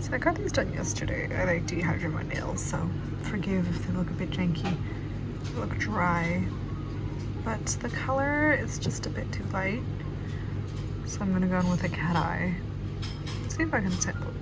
So I got these done yesterday. I like dehydrate my nails, so forgive if they look a bit janky. They look dry. But the color is just a bit too light. So I'm gonna go in with a cat eye. See if I can sample.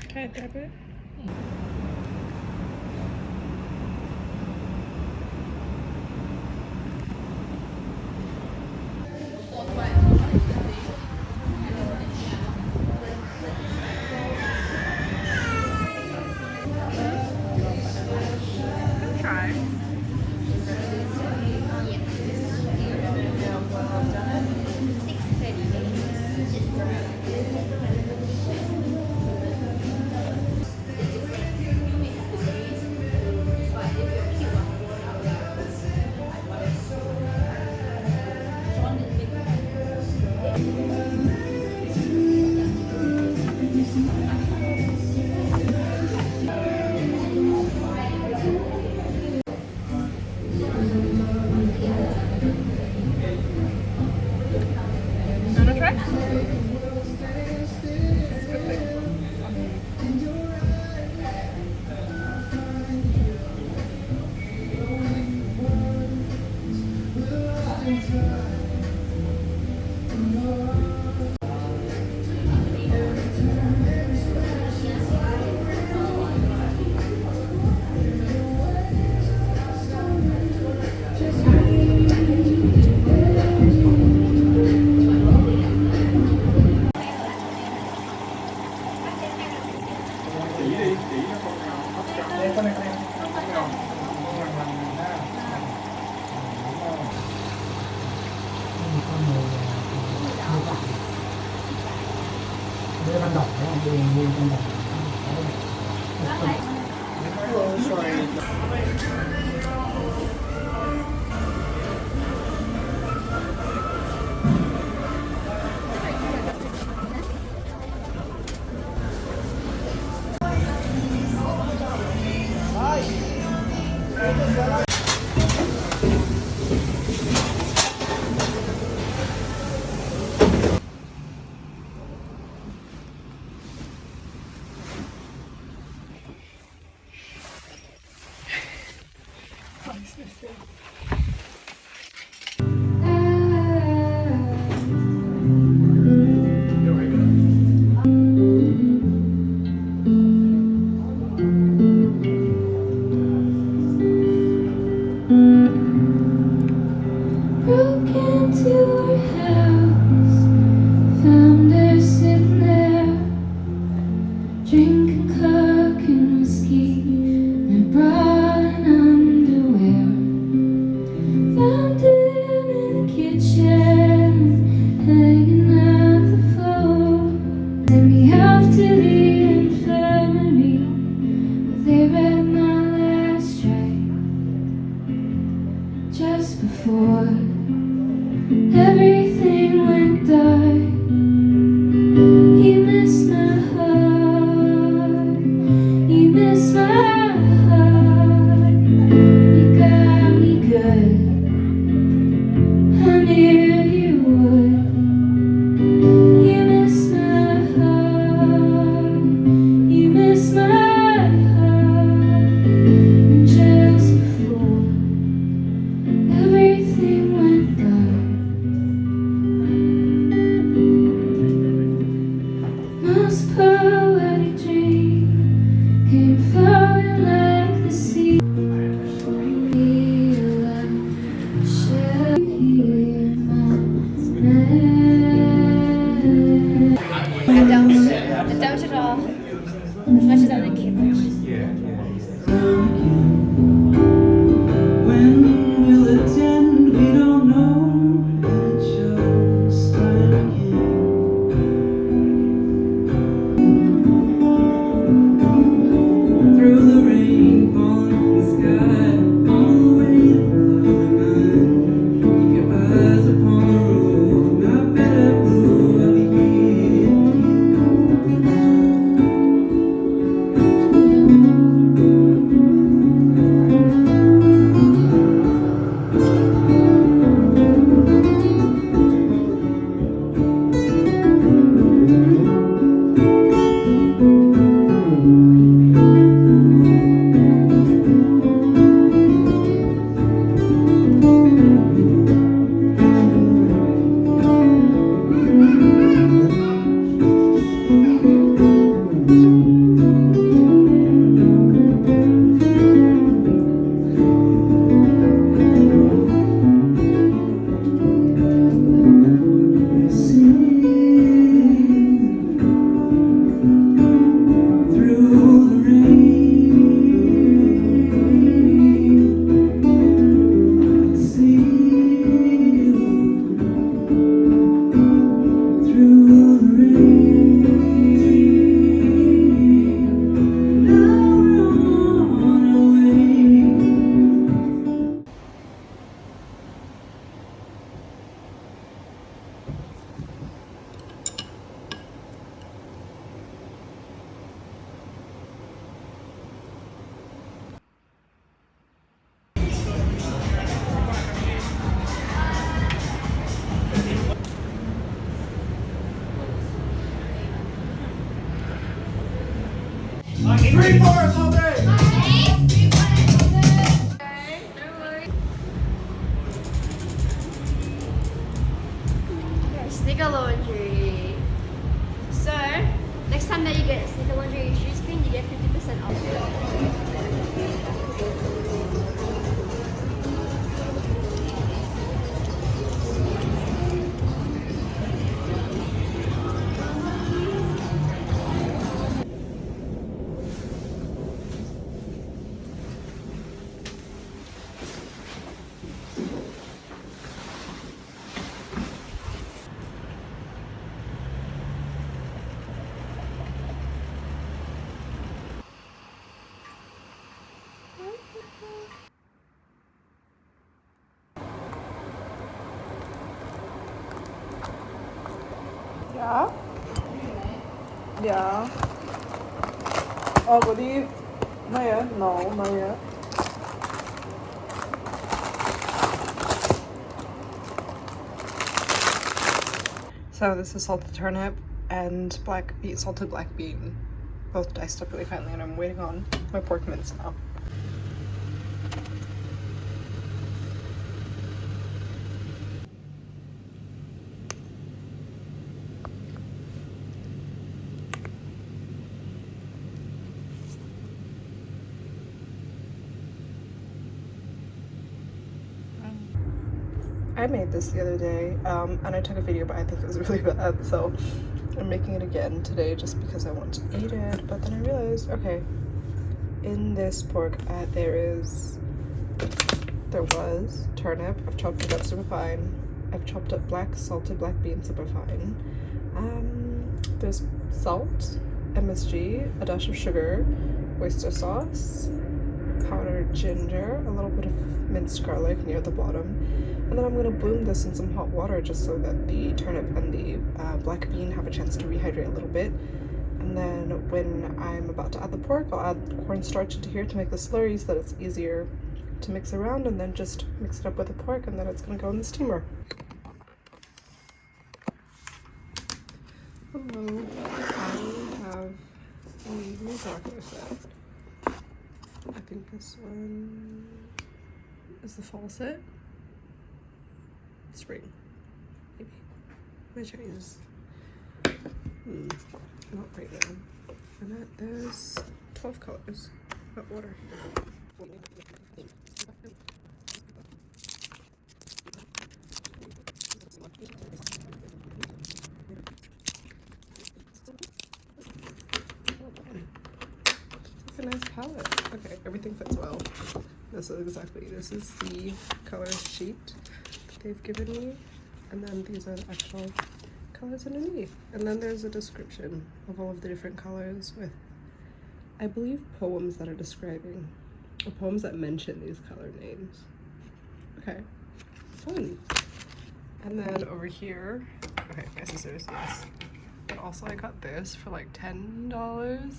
Can I grab it? Try. Most poetic dream came flowing like the sea. I don't at all. As much as I like it. When we'll attend, we don't know, but it shall start again. Through the rain, falling from the sky, all the way to the cloud. Keep your eyes upon the road, not better blue, I'll be here. Green forest all day! Sneaker laundry. So, next time that you get sneaker laundry shoe screen, you get 50% off. Yeah? Yeah. Oh, what do you... Not yet. No, not yet. So this is salted turnip and salted black bean. Both diced up really finely, and I'm waiting on my pork mince now. I made this the other day, and I took a video, but I think it was really bad, so I'm making it again today just because I want to eat it. But then I realized, okay, in this pork, there was turnip. I've chopped it up super fine. I've chopped up salted black bean super fine. There's salt, MSG, a dash of sugar, oyster sauce, powdered ginger, a little bit of minced garlic near the bottom. And then I'm going to bloom this in some hot water just so that the turnip and the black bean have a chance to rehydrate a little bit. And then when I'm about to add the pork, I'll add cornstarch into here to make the slurry so that it's easier to mix around, and then just mix it up with the pork, and then it's going to go in the steamer. Hello, I have a new darker set. I think this one is the fall set. Spring, maybe. My Chinese. Not right now. And there's 12 colors. Hot water. It's a nice palette. Okay, everything fits well. This is the color sheet that they've given me. And then these are the actual colors underneath. And then there's a description of all of the different colors with, I believe, poems that are describing, or poems that mention these color names. Okay, fun. And then over here, okay, my scissors, yes. But also I got this for like $10,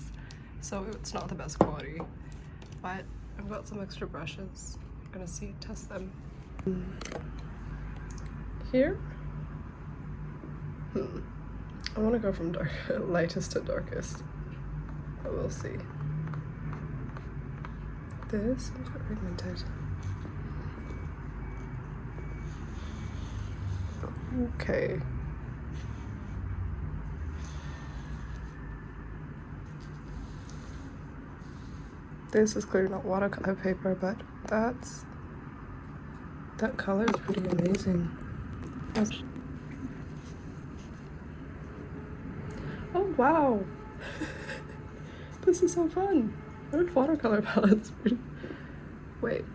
so it's not the best quality. But I've got some extra brushes. I'm gonna test them. Here, I want to go from lightest to darkest, but we'll see. This is not pigmented. Okay. This is clearly not watercolor paper, but that color is pretty amazing. Oh wow! This is so fun! What watercolor palettes? Wait,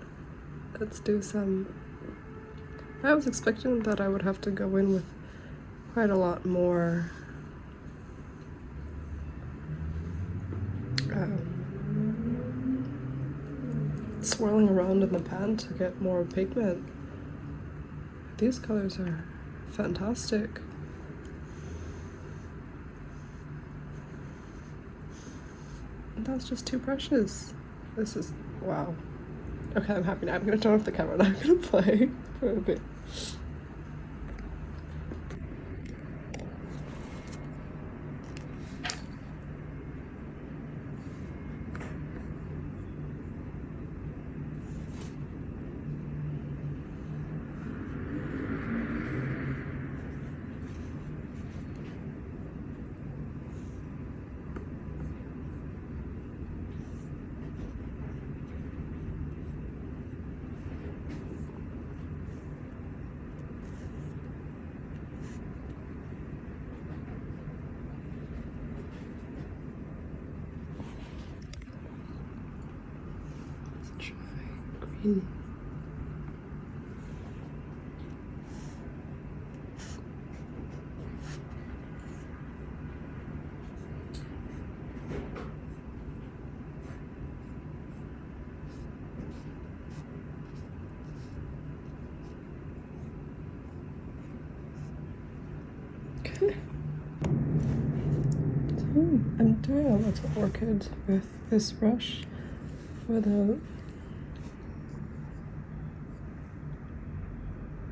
let's do some. I was expecting that I would have to go in with quite a lot more swirling around in the pan to get more pigment. These colors are fantastic. And that's just 2 brushes. This is, wow. Okay, I'm happy now. I'm gonna turn off the camera and I'm gonna play for a bit. Green. Okay. So I'm doing a little orchid with this brush for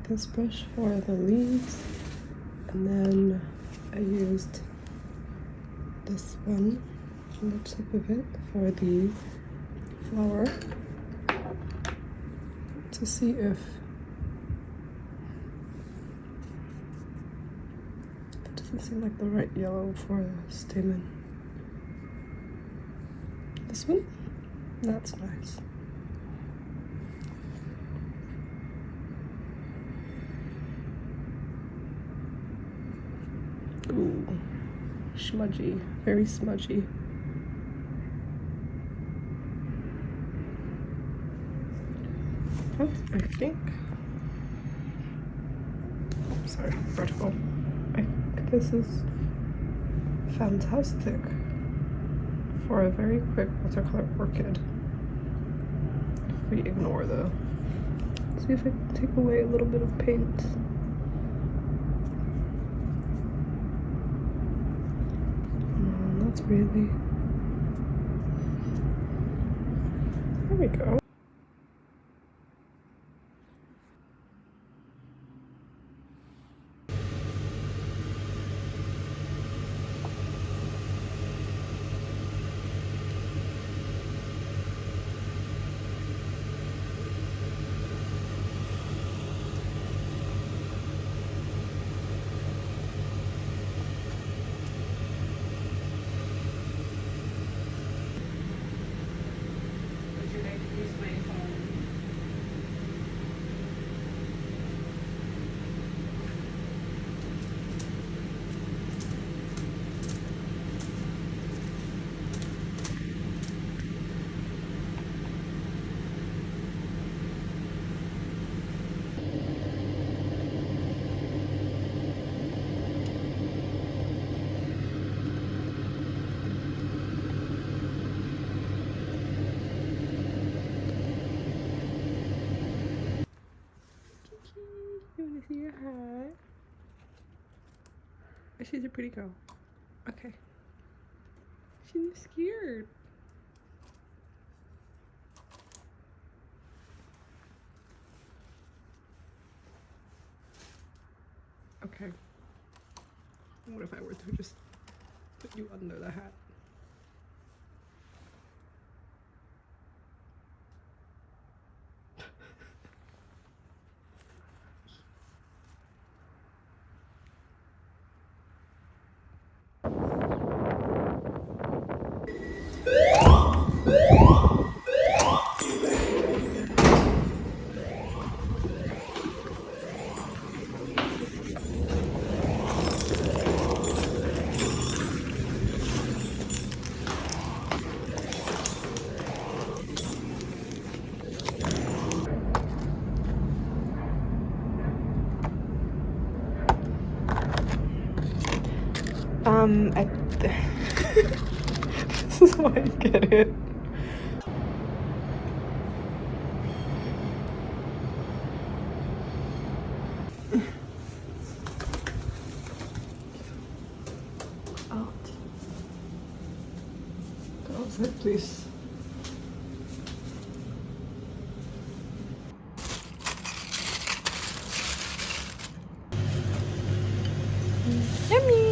this brush for the leaves, and then I used this one on the tip of it for the flower to see if it doesn't seem like the right yellow for the stamen. This one? That's nice. Ooh, smudgy, very smudgy. Oh, I think, sorry, vertical. I think this is fantastic for a very quick watercolor orchid. If we ignore the, see if I can take away a little bit of paint. That's really, there we go. She's a pretty girl. Okay. She's scared. Okay. What if I were to just put you under the hat? This is why I get it. Out. Go outside, please. Yummy!